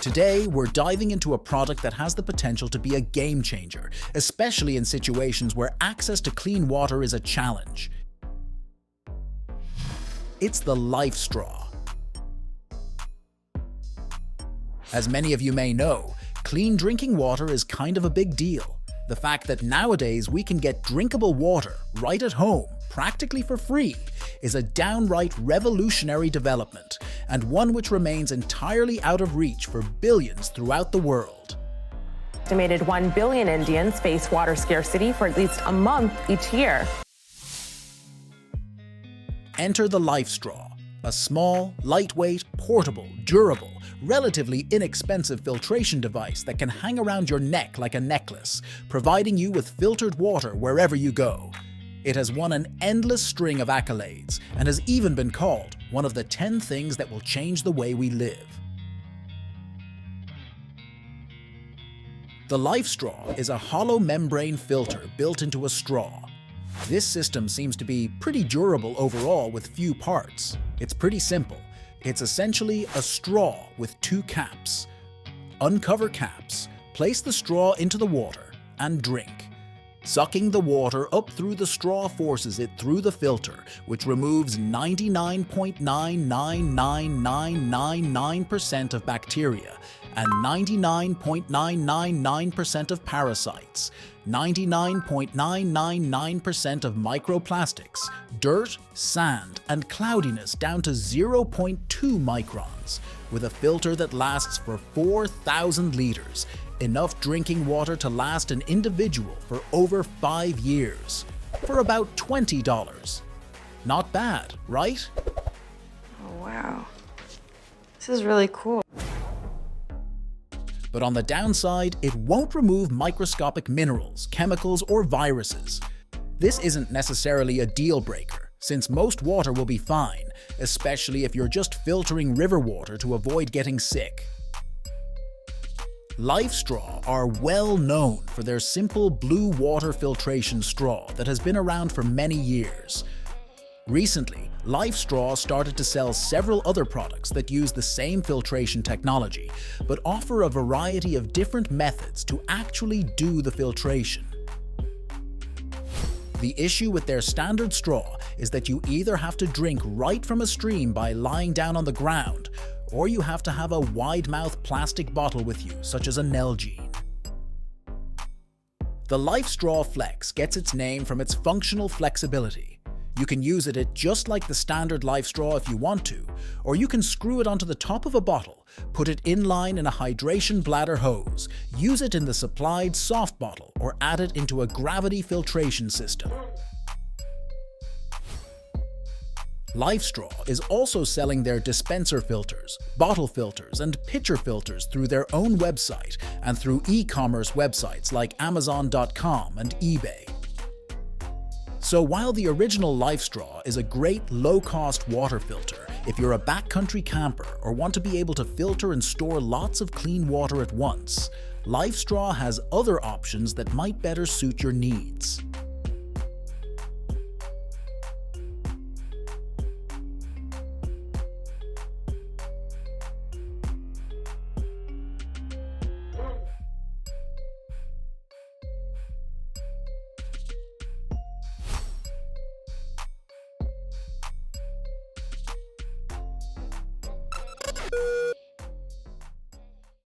Today, we're diving into a product that has the potential to be a game changer, especially in situations where access to clean water is a challenge. It's the LifeStraw. As many of you may know, clean drinking water is kind of a big deal. The fact that nowadays we can get drinkable water right at home, practically for free, is a downright revolutionary development, and one which remains entirely out of reach for billions throughout the world. Estimated 1 billion Indians face water scarcity for at least a month each year. Enter the LifeStraw, a small, lightweight, portable, durable, relatively inexpensive filtration device that can hang around your neck like a necklace, providing you with filtered water wherever you go. It has won an endless string of accolades and has even been called one of the 10 things that will change the way we live. The LifeStraw is a hollow membrane filter built into a straw. This system seems to be pretty durable overall with few parts. It's pretty simple. It's essentially a straw with 2 caps. Uncover caps, place the straw into the water, and drink. Sucking the water up through the straw forces it through the filter, which removes 99.99999% of bacteria and 99.999% of parasites, 99.999% of microplastics, dirt, sand, and cloudiness down to 0.2 microns, with a filter that lasts for 4,000 liters, enough drinking water to last an individual for over 5 years, for about $20. Not bad, right? Oh, wow. This is really cool. But on the downside, it won't remove microscopic minerals, chemicals, or viruses. This isn't necessarily a deal breaker, since most water will be fine, especially if you're just filtering river water to avoid getting sick. LifeStraw are well known for their simple blue water filtration straw that has been around for many years. Recently, LifeStraw started to sell several other products that use the same filtration technology, but offer a variety of different methods to actually do the filtration. The issue with their standard straw is that you either have to drink right from a stream by lying down on the ground, or you have to have a wide-mouth plastic bottle with you, such as a Nalgene. The LifeStraw Flex gets its name from its functional flexibility. You can use it just like the standard LifeStraw if you want to, or you can screw it onto the top of a bottle, put it inline in a hydration bladder hose, use it in the supplied soft bottle, or add it into a gravity filtration system. LifeStraw is also selling their dispenser filters, bottle filters, and pitcher filters through their own website and through e-commerce websites like Amazon.com and eBay. So while the original LifeStraw is a great low-cost water filter if you're a backcountry camper or want to be able to filter and store lots of clean water at once, LifeStraw has other options that might better suit your needs.